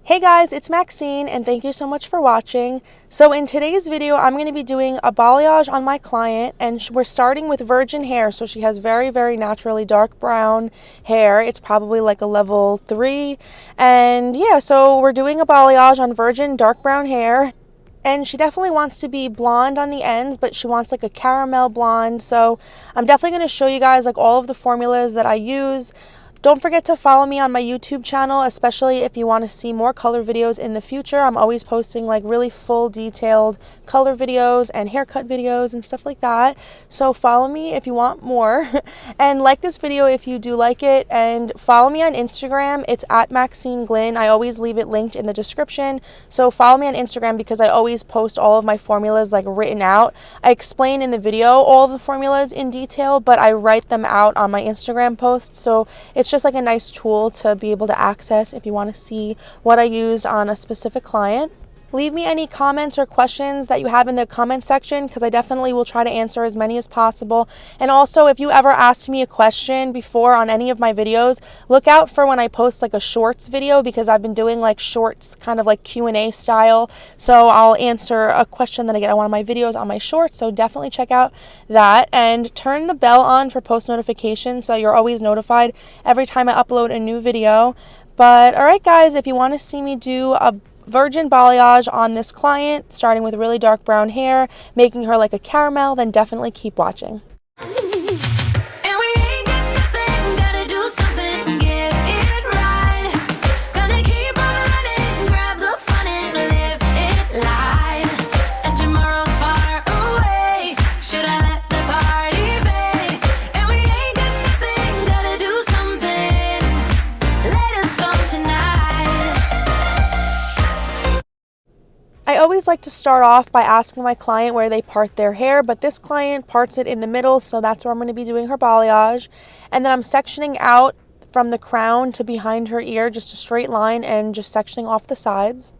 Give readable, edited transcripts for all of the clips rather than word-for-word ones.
Hey guys, it's Maxine and thank you so much for watching. So in today's video, I'm going to be doing a balayage on my client, and we're starting with virgin hair. So she has very, very naturally dark brown hair. It's probably like a level 3. And yeah, so we're doing a balayage on virgin dark brown hair. And she definitely wants to be blonde on the ends, but she wants like a caramel blonde. So I'm definitely going to show you guys like all of the formulas that I use. Don't forget to follow me on my YouTube channel, especially if you want to see more color videos in the future. I'm always posting like really full detailed color videos and haircut videos and stuff like that. So follow me if you want more and like this video if you do like it, and follow me on Instagram. It's at Maxine Glynn. I always leave it linked in the description. So follow me on Instagram because I always post all of my formulas like written out. I explain in the video all of the formulas in detail, but I write them out on my Instagram posts. So it's just like a nice tool to be able to access if you want to see what I used on a specific client. Leave me any comments or questions that you have in the comment section because I definitely will try to answer as many as possible. And also, if you ever asked me a question before on any of my videos, look out for when I post like a shorts video, because I've been doing like shorts kind of like Q&A style. So I'll answer a question that I get on one of my videos on my shorts. So definitely check out that and turn the bell on for post notifications so you're always notified every time I upload a new video. But all right guys, if you want to see me do a virgin balayage on this client, starting with really dark brown hair, making her like a caramel, then definitely keep watching. I always like to start off by asking my client where they part their hair, but this client parts it in the middle, so that's where I'm going to be doing her balayage. And then I'm sectioning out from the crown to behind her ear, just a straight line, and just sectioning off the sides.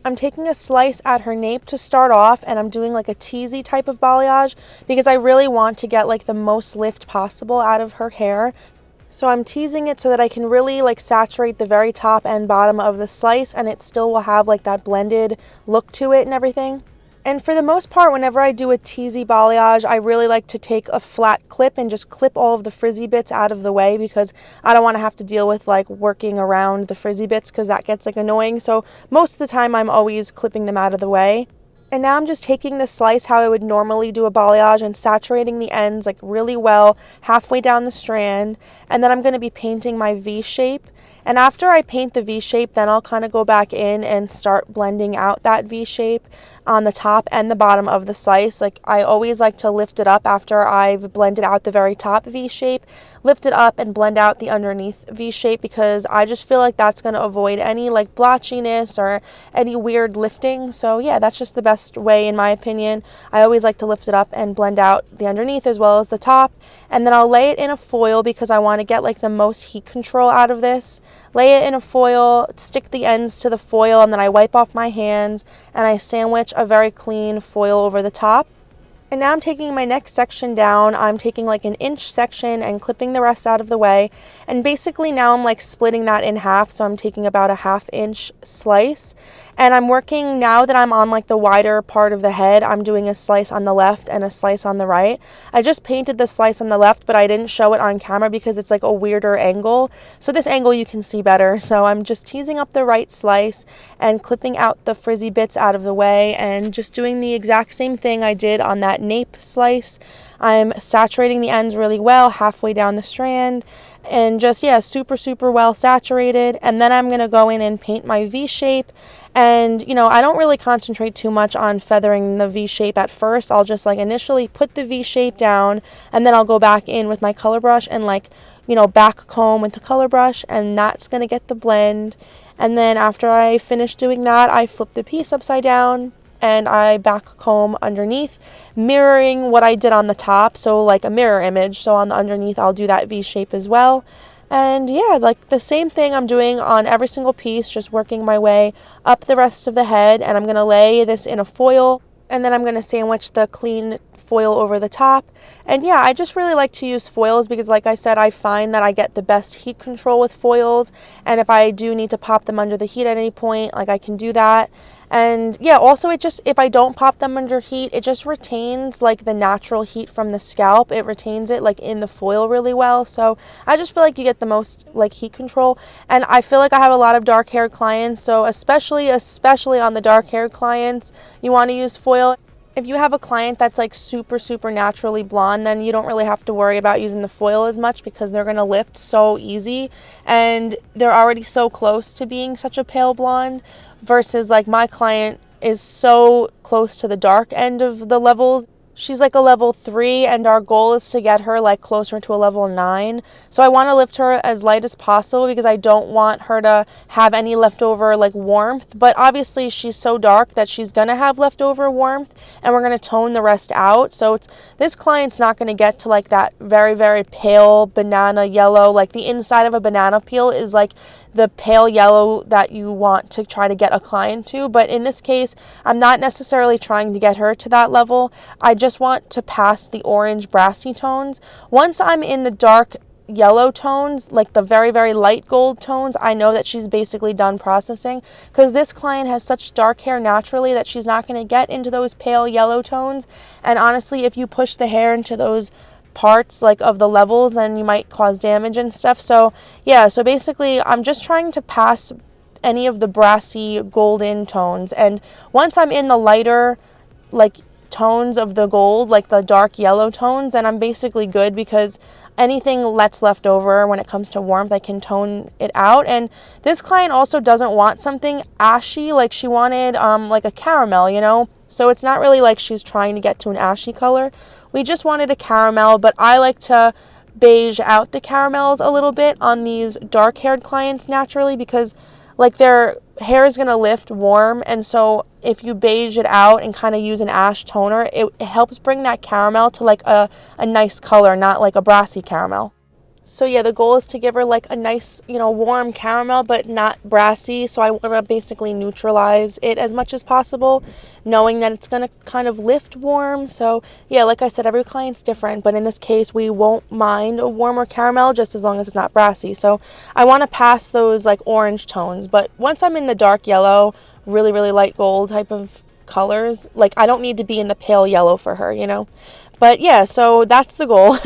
I'm taking a slice at her nape to start off, and I'm doing like a teasy type of balayage because I really want to get like the most lift possible out of her hair. So I'm teasing it so that I can really like saturate the very top and bottom of the slice, and it still will have like that blended look to it and everything. And for the most part, whenever I do a teasy balayage, I really like to take a flat clip and just clip all of the frizzy bits out of the way, because I don't want to have to deal with like working around the frizzy bits, because that gets like annoying. So most of the time I'm always clipping them out of the way. And now I'm just taking the slice how I would normally do a balayage and saturating the ends like really well halfway down the strand. And then I'm going to be painting my V shape. And after I paint the V shape, then I'll kind of go back in and start blending out that V shape on the top and the bottom of the slice. Like I always like to lift it up after I've blended out the very top V shape, lift it up and blend out the underneath V shape, because I just feel like that's going to avoid any like blotchiness or any weird lifting. So yeah, that's just the best way in my opinion. I always like to lift it up and blend out the underneath as well as the top. And then I'll lay it in a foil because I want to get like the most heat control out of this. Lay it in a foil, stick the ends to the foil, and then I wipe off my hands and I sandwich a very clean foil over the top. And now I'm taking my next section down. I'm taking like an inch section and clipping the rest out of the way. And basically now I'm like splitting that in half. So I'm taking about a 1/2 inch slice. And I'm working, now that I'm on like the wider part of the head, I'm doing a slice on the left and a slice on the right. I just painted the slice on the left, but I didn't show it on camera because it's like a weirder angle. So this angle you can see better. So I'm just teasing up the right slice and clipping out the frizzy bits out of the way, and just doing the exact same thing I did on that nape slice. I'm saturating the ends really well halfway down the strand, and just, yeah, super well saturated. And then I'm going to go in and paint my V shape. And, you know, I don't really concentrate too much on feathering the V shape at first. I'll just like initially put the V shape down, and then I'll go back in with my color brush and like, you know, back comb with the color brush, and that's going to get the blend. And then after I finish doing that, I flip the piece upside down and I back comb underneath, mirroring what I did on the top, so like a mirror image. So on the underneath I'll do that V shape as well. And yeah, like the same thing I'm doing on every single piece, just working my way up the rest of the head. And I'm going to lay this in a foil, and then I'm going to sandwich the clean foil over the top. And yeah, I just really like to use foils because, like I said, I find that I get the best heat control with foils. And if I do need to pop them under the heat at any point, like I can do that. And yeah, also it just, if I don't pop them under heat, it just retains like the natural heat from the scalp. It retains it like in the foil really well. So I just feel like you get the most like heat control. And I feel like I have a lot of dark haired clients. So especially on the dark haired clients, you want to use foil. If you have a client that's like super naturally blonde, then you don't really have to worry about using the foil as much because they're going to lift so easy and they're already so close to being such a pale blonde, versus like my client is so close to the dark end of the levels. She's like a level 3 and our goal is to get her like closer to a level 9. So I want to lift her as light as possible because I don't want her to have any leftover like warmth. But obviously she's so dark that she's going to have leftover warmth and we're going to tone the rest out. So this client's not going to get to like that very pale banana yellow. Like the inside of a banana peel is like the pale yellow that you want to try to get a client to. But in this case, I'm not necessarily trying to get her to that level. I just want to pass the orange brassy tones. Once I'm in the dark yellow tones, like the very light gold tones, I know that she's basically done processing, because this client has such dark hair naturally that she's not going to get into those pale yellow tones. And honestly, if you push the hair into those parts like of the levels, then you might cause damage and stuff. So yeah, so basically I'm just trying to pass any of the brassy golden tones, and once I'm in the lighter like tones of the gold, like the dark yellow tones, and I'm basically good, because anything that's left over when it comes to warmth, I can tone it out. And this client also doesn't want something ashy, like she wanted like a caramel, you know, so it's not really like she's trying to get to an ashy color. We just wanted a caramel, but I like to beige out the caramels a little bit on these dark haired clients naturally, because like their hair is going to lift warm, and so if you beige it out and kind of use an ash toner, it helps bring that caramel to like a nice color, not like a brassy caramel. So yeah, the goal is to give her like a nice, you know, warm caramel, but not brassy. So I want to basically neutralize it as much as possible, knowing that it's going to kind of lift warm. So yeah, like I said, every client's different, but in this case, we won't mind a warmer caramel just as long as it's not brassy. So I want to pass those like orange tones, but once I'm in the dark yellow, really light gold type of colors, like I don't need to be in the pale yellow for her, you know. But yeah, so that's the goal.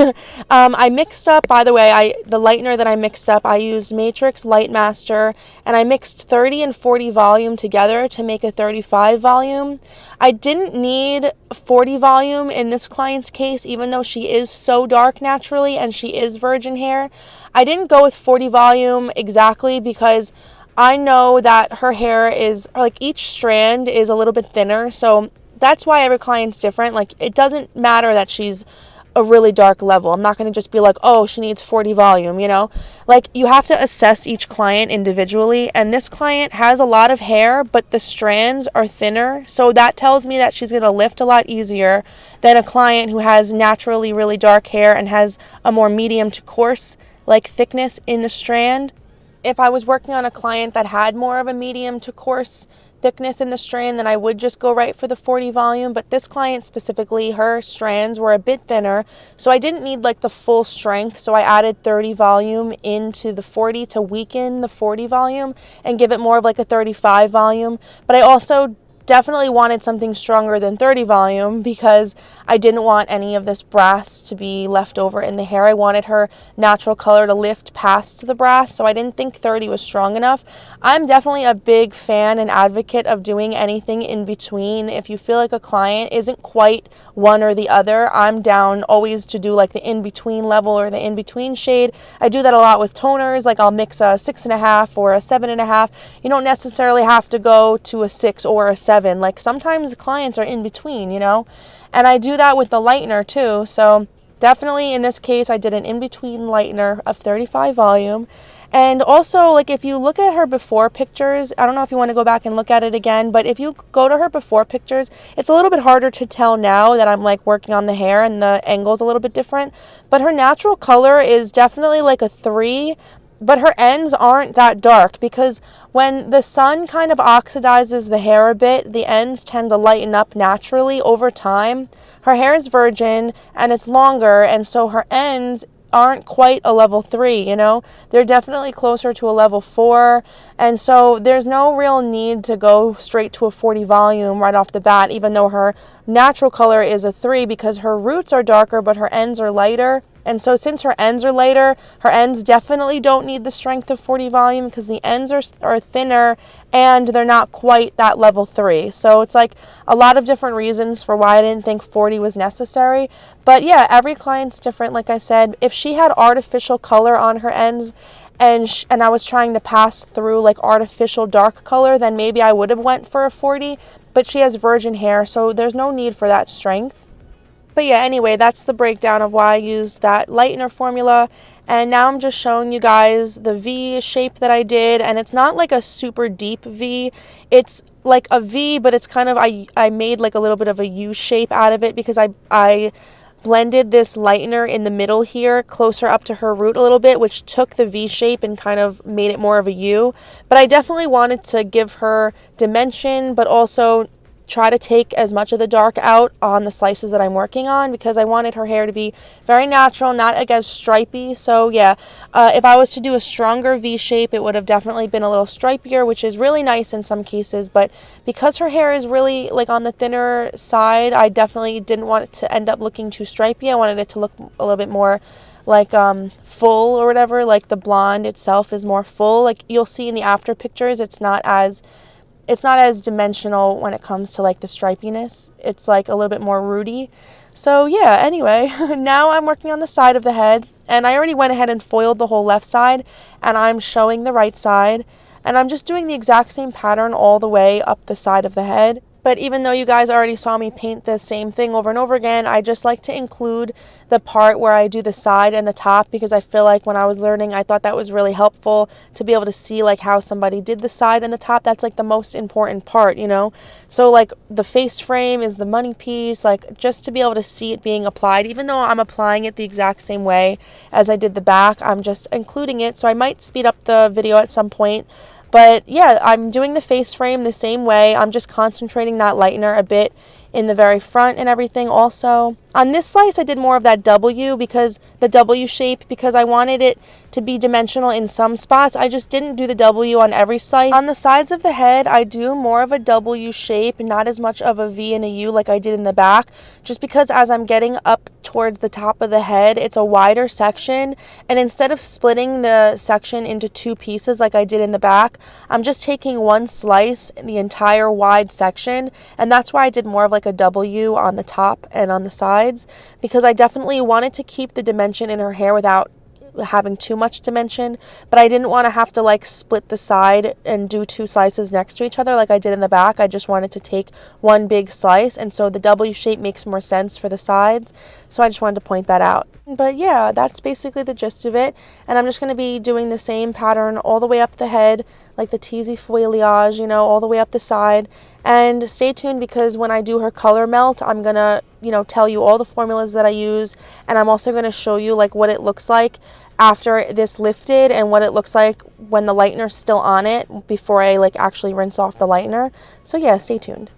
I mixed up, by the way, the lightener that I mixed up, I used Matrix Light Master, and I mixed 30 and 40 volume together to make a 35 volume. I didn't need 40 volume in this client's case, even though she is so dark naturally and she is virgin hair. I didn't go with 40 volume exactly because I know that her hair is, like, each strand is a little bit thinner, so that's why every client's different. Like, it doesn't matter that she's a really dark level. I'm not going to just be like, oh, she needs 40 volume, you know? Like, you have to assess each client individually, and this client has a lot of hair, but the strands are thinner, so that tells me that she's going to lift a lot easier than a client who has naturally really dark hair and has a more medium to coarse, like, thickness in the strand. If I was working on a client that had more of a medium to coarse thickness in the strand, then I would just go right for the 40 volume. But this client specifically, her strands were a bit thinner, so I didn't need like the full strength, so I added 30 volume into the 40 to weaken the 40 volume and give it more of like a 35 volume. But I also definitely wanted something stronger than 30 volume because I didn't want any of this brass to be left over in the hair. I wanted her natural color to lift past the brass, so I didn't think 30 was strong enough. I'm definitely a big fan and advocate of doing anything in between. If you feel like a client isn't quite one or the other, I'm down always to do like the in-between level or the in-between shade. I do that a lot with toners, like I'll mix a 6.5 or a 7.5. You don't necessarily have to go to a 6 or a 7. Like sometimes clients are in between, you know, and I do that with the lightener too. So definitely in this case, I did an in-between lightener of 35 volume. And also, like, if you look at her before pictures, I don't know if you want to go back and look at it again, but if you go to her before pictures, it's a little bit harder to tell now that I'm like working on the hair and the angle's a little bit different. But her natural color is definitely like a 3, but her ends aren't that dark because when the sun kind of oxidizes the hair a bit, the ends tend to lighten up naturally over time. Her hair is virgin and it's longer, and so her ends aren't quite a level 3, you know? They're definitely closer to a level 4, and so there's no real need to go straight to a 40 volume right off the bat, even though her natural color is a 3 because her roots are darker but her ends are lighter. And so since her ends are lighter, her ends definitely don't need the strength of 40 volume because the ends are thinner and they're not quite that level 3. So it's like a lot of different reasons for why I didn't think 40 was necessary. But yeah, every client's different. Like I said, if she had artificial color on her ends and I was trying to pass through like artificial dark color, then maybe I would have went for a 40. But she has virgin hair, so there's no need for that strength. But yeah, anyway, that's the breakdown of why I used that lightener formula. And now I'm just showing you guys the V shape that I did. And it's not like a super deep V. It's like a V, but it's kind of, I made like a little bit of a U shape out of it because I blended this lightener in the middle here closer up to her root a little bit, which took the V shape and kind of made it more of a U. But I definitely wanted to give her dimension, but also try to take as much of the dark out on the slices that I'm working on because I wanted her hair to be very natural, not like as stripy. So yeah, if I was to do a stronger V shape, it would have definitely been a little stripier, which is really nice in some cases. But because her hair is really like on the thinner side, I definitely didn't want it to end up looking too stripy. I wanted it to look a little bit more like full or whatever. Like the blonde itself is more full. Like you'll see in the after pictures, it's not as dimensional when it comes to like the stripiness. It's like a little bit more rooty. So yeah, anyway, now I'm working on the side of the head, and I already went ahead and foiled the whole left side, and I'm showing the right side, and I'm just doing the exact same pattern all the way up the side of the head. But even though you guys already saw me paint the same thing over and over again, I just like to include the part where I do the side and the top because I feel like when I was learning, I thought that was really helpful to be able to see like how somebody did the side and the top. That's like the most important part, you know? So like the face frame is the money piece, like just to be able to see it being applied, even though I'm applying it the exact same way as I did the back, I'm just including it. So I might speed up the video at some point. But yeah, I'm doing the face frame the same way. I'm just concentrating that lightener a bit in the very front and everything also. On this slice, I did more of that W because the W shape because I wanted it to be dimensional in some spots. I just didn't do the W on every slice. On the sides of the head, I do more of a W shape, not as much of a V and a U like I did in the back, just because as I'm getting up towards the top of the head, it's a wider section, and instead of splitting the section into 2 pieces like I did in the back, I'm just taking one slice in the entire wide section, and that's why I did more of like a W on the top and on the sides, because I definitely wanted to keep the dimension in her hair without having too much dimension, but I didn't want to have to like split the side and do 2 slices next to each other like I did in the back. I just wanted to take one big slice, and so the W shape makes more sense for the sides, so I just wanted to point that out. But yeah, that's basically the gist of it, and I'm just going to be doing the same pattern all the way up the head, like the teasy foilayage, you know, all the way up the side. And stay tuned because when I do her color melt, I'm going to, you know, tell you all the formulas that I use, and I'm also going to show you like what it looks like after this lifted and what it looks like when the lightener's still on it before I like actually rinse off the lightener. So yeah, stay tuned.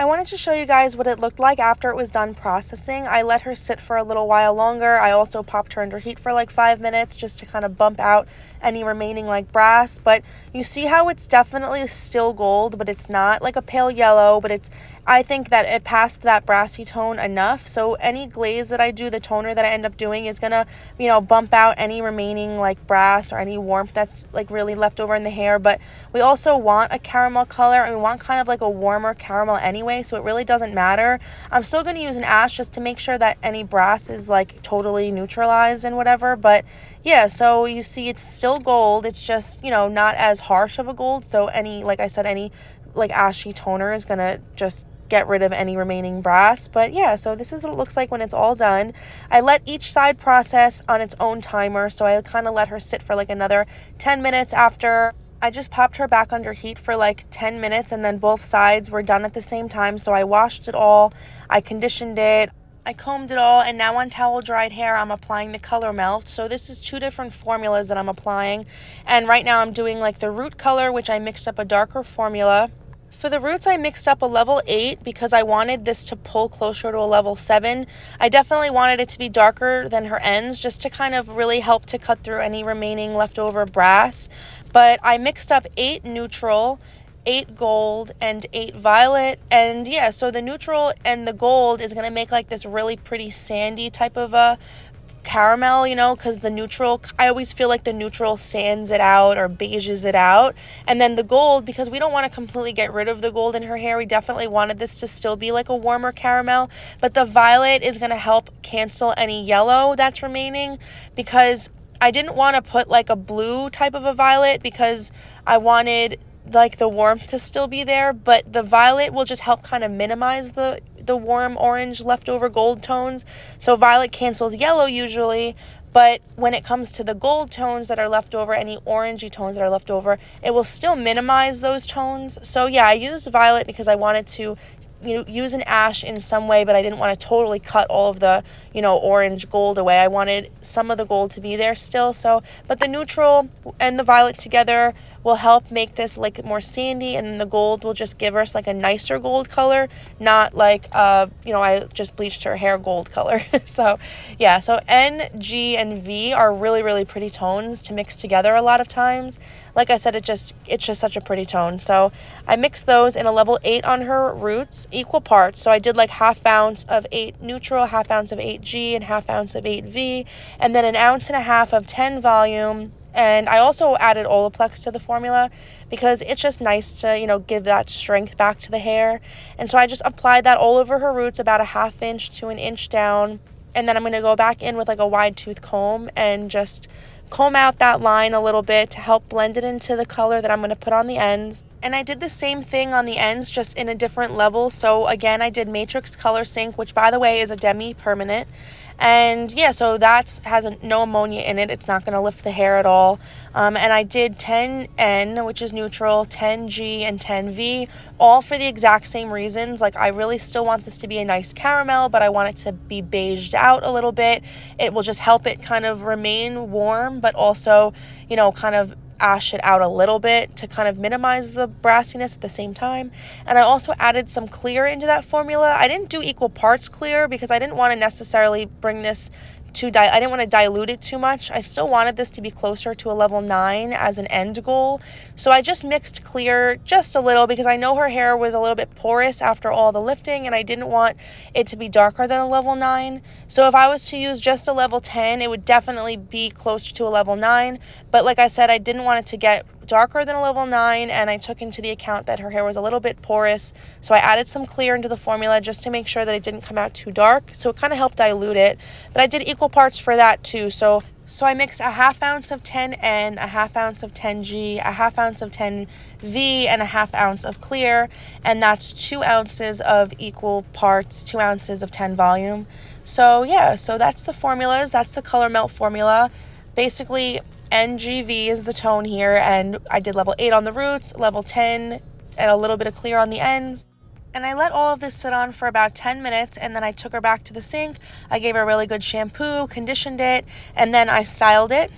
I wanted to show you guys what it looked like after it was done processing. I let her sit for a little while longer. I also popped her under heat for like 5 minutes just to kind of bump out any remaining like brass. But you see how it's definitely still gold, but it's not like a pale yellow, but I think that it passed that brassy tone enough. So any glaze that I do, the toner that I end up doing is gonna, bump out any remaining like brass or any warmth that's like really left over in the hair. But we also want a caramel color, and we want kind of like a warmer caramel anyway, so it really doesn't matter. I'm still going to use an ash just to make sure that any brass is like totally neutralized and whatever. But yeah, so you see it's still gold. It's just, not as harsh of a gold. So any, like I said, any like ashy toner is going to just get rid of any remaining brass. But yeah, so this is what it looks like when it's all done. I let each side process on its own timer, so I kind of let her sit for like another 10 minutes after. I just popped her back under heat for like 10 minutes, and then both sides were done at the same time. So I washed it all, I conditioned it, I combed it all, and now on towel dried hair I'm applying the color melt. So this is 2 different formulas that I'm applying, and right now I'm doing like the root color, which I mixed up a darker formula. For the roots, I mixed up a level 8 because I wanted this to pull closer to a level 7. I definitely wanted it to be darker than her ends just to kind of really help to cut through any remaining leftover brass. But I mixed up 8 neutral, 8 gold, and 8 violet. And yeah, so the neutral and the gold is going to make like this really pretty sandy type of a caramel, because the neutral, I always feel like the neutral sands it out or beiges it out. And then the gold, because we don't want to completely get rid of the gold in her hair, we definitely wanted this to still be like a warmer caramel. But the violet is going to help cancel any yellow that's remaining, because I didn't want to put like a blue type of a violet because I wanted like the warmth to still be there, but the violet will just help kind of minimize the warm orange leftover gold tones. So violet cancels yellow usually, but when it comes to the gold tones that are left over, any orangey tones that are left over, it will still minimize those tones. So yeah, I used violet because I wanted to use an ash in some way, but I didn't want to totally cut all of the, orange gold away. I wanted some of the gold to be there still. So, but the neutral and the violet together will help make this like more sandy, and then the gold will just give us like a nicer gold color, not like, I just bleached her hair gold color. So yeah, so N, G, and V are really, really pretty tones to mix together a lot of times. Like I said, it's just such a pretty tone. So I mixed those in a level 8 on her roots, equal parts. So I did like 1/2 ounce of 8 neutral, 1/2 ounce of 8G, and 1/2 ounce of 8V, and then 1.5 ounces of 10 volume. And I also added Olaplex to the formula because it's just nice to, give that strength back to the hair. And so I just applied that all over her roots, about 1/2 inch to 1 inch down. And then I'm going to go back in with like a wide tooth comb and just comb out that line a little bit to help blend it into the color that I'm going to put on the ends. And I did the same thing on the ends, just in a different level. So again, I did Matrix Color Sync, which by the way is a demi-permanent. And yeah, so that has no ammonia in it. It's not going to lift the hair at all. And I did 10N, which is neutral, 10G, and 10V, all for the exact same reasons. Like, I really still want this to be a nice caramel, but I want it to be beiged out a little bit. It will just help it kind of remain warm, but also, kind of ash it out a little bit to kind of minimize the brassiness at the same time. And I also added some clear into that formula. I didn't do equal parts clear because I didn't want to necessarily bring this I didn't want to dilute it too much. I still wanted this to be closer to a level 9 as an end goal. So I just mixed clear just a little because I know her hair was a little bit porous after all the lifting, and I didn't want it to be darker than a level 9. So if I was to use just a level 10, it would definitely be closer to a level 9. But like I said, I didn't want it to get darker than a level 9, and I took into the account that her hair was a little bit porous, so I added some clear into the formula just to make sure that it didn't come out too dark, so it kind of helped dilute it. But I did equal parts for that too. So I mixed 1/2 ounce of 10N, 1/2 ounce of 10G, 1/2 ounce of 10V, and 1/2 ounce of clear, and that's 2 ounces of equal parts, 2 ounces of 10 volume. So yeah, so that's the formulas. That's the color melt formula. Basically, NGV is the tone here, and I did level 8 on the roots, level 10, and a little bit of clear on the ends. And I let all of this sit on for about 10 minutes, and then I took her back to the sink. I gave her a really good shampoo, conditioned it, and then I styled it.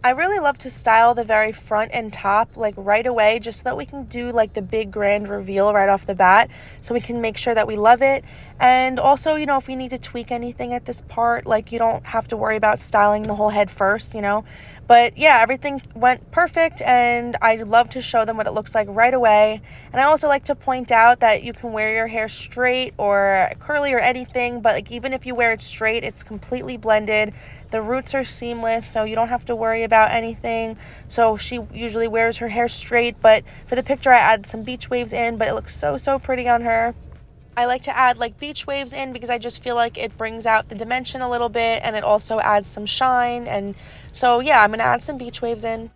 I really love to style the very front and top like right away, just so that we can do like the big grand reveal right off the bat, so we can make sure that we love it. And also, you know, if we need to tweak anything at this part, like you don't have to worry about styling the whole head first, you know. But yeah, everything went perfect, and I love to show them what it looks like right away. And I also like to point out that you can wear your hair straight or curly or anything, but like even if you wear it straight, it's completely blended. The roots are seamless, so you don't have to worry about anything. So she usually wears her hair straight, but for the picture I added some beach waves in, but it looks so pretty on her. I like to add like beach waves in because I just feel like it brings out the dimension a little bit, and it also adds some shine. And so yeah, I'm gonna add some beach waves in.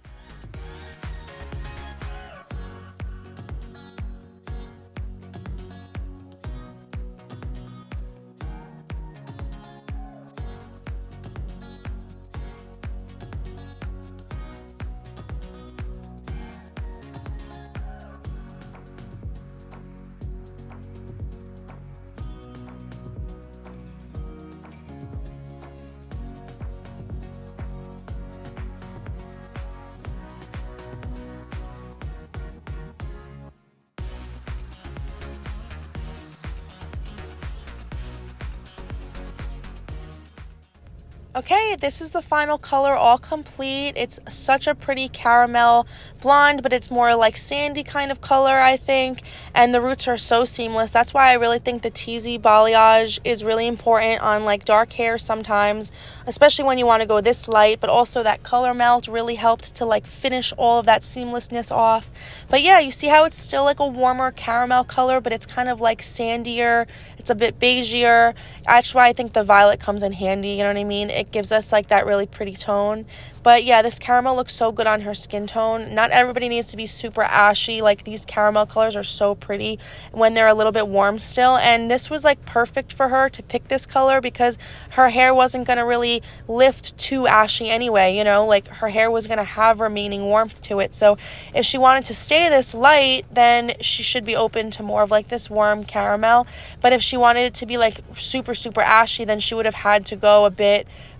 Okay, this is the final color, all complete. It's such a pretty caramel blonde, but it's more like sandy kind of color, I think. And the roots are so seamless. That's why I really think the teasy balayage is really important on like dark hair sometimes, especially when you want to go this light. But also that color melt really helped to like finish all of that seamlessness off. But yeah, you see how it's still like a warmer caramel color, but it's kind of like sandier. It's a bit beigeier. That's why I think the violet comes in handy, you know what I mean? It gives us like that really pretty tone. But yeah, this caramel looks so good on her skin tone. Not everybody needs to be super ashy. Like these caramel colors are so pretty when they're a little bit warm still. And this was like perfect for her to pick this color because her hair wasn't going to really lift too ashy anyway, you know, like her hair was going to have remaining warmth to it. So if she wanted to stay this light, then she should be open to more of like this warm caramel. But if she wanted it to be like super ashy, then she would have had to go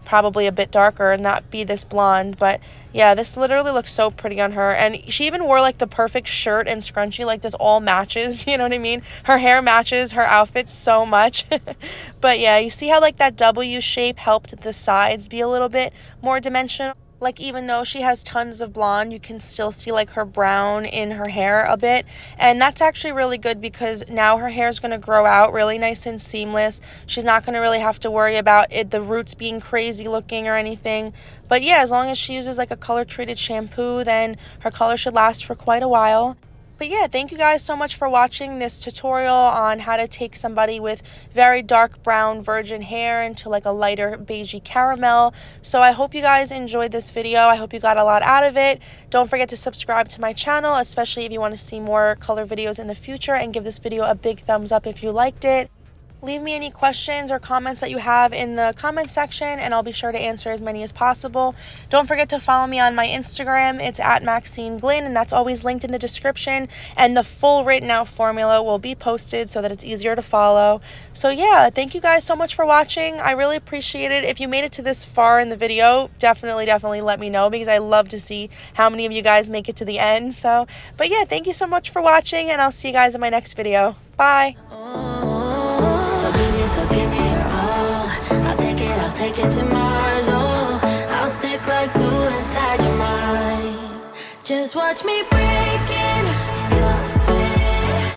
probably a bit darker and not be this blonde. But yeah, this literally looks so pretty on her. And she even wore like the perfect shirt and scrunchie. Like this all matches, you know what I mean? Her hair matches her outfit so much. But yeah, you see how like that W shape helped the sides be a little bit more dimensional? Like even though she has tons of blonde, you can still see like her brown in her hair a bit. And that's actually really good because now her hair is going to grow out really nice and seamless. She's not going to really have to worry about the roots being crazy looking or anything. But yeah, as long as she uses like a color treated shampoo, then her color should last for quite a while. But yeah, thank you guys so much for watching this tutorial on how to take somebody with very dark brown virgin hair into like a lighter beigey caramel. So I hope you guys enjoyed this video. I hope you got a lot out of it. Don't forget to subscribe to my channel, especially if you want to see more color videos in the future, and give this video a big thumbs up if you liked it. Leave me any questions or comments that you have in the comment section, and I'll be sure to answer as many as possible. Don't forget to follow me on my Instagram. It's at Maxine Glynn, and that's always linked in the description. And the full written out formula will be posted so that it's easier to follow. So yeah, thank you guys so much for watching. I really appreciate it. If you made it to this far in the video, definitely let me know, because I love to see how many of you guys make it to the end. So, but yeah, thank you so much for watching, and I'll see you guys in my next video. Bye. So give me your all. I'll take it to Mars. Oh, I'll stick like glue inside your mind. Just watch me breaking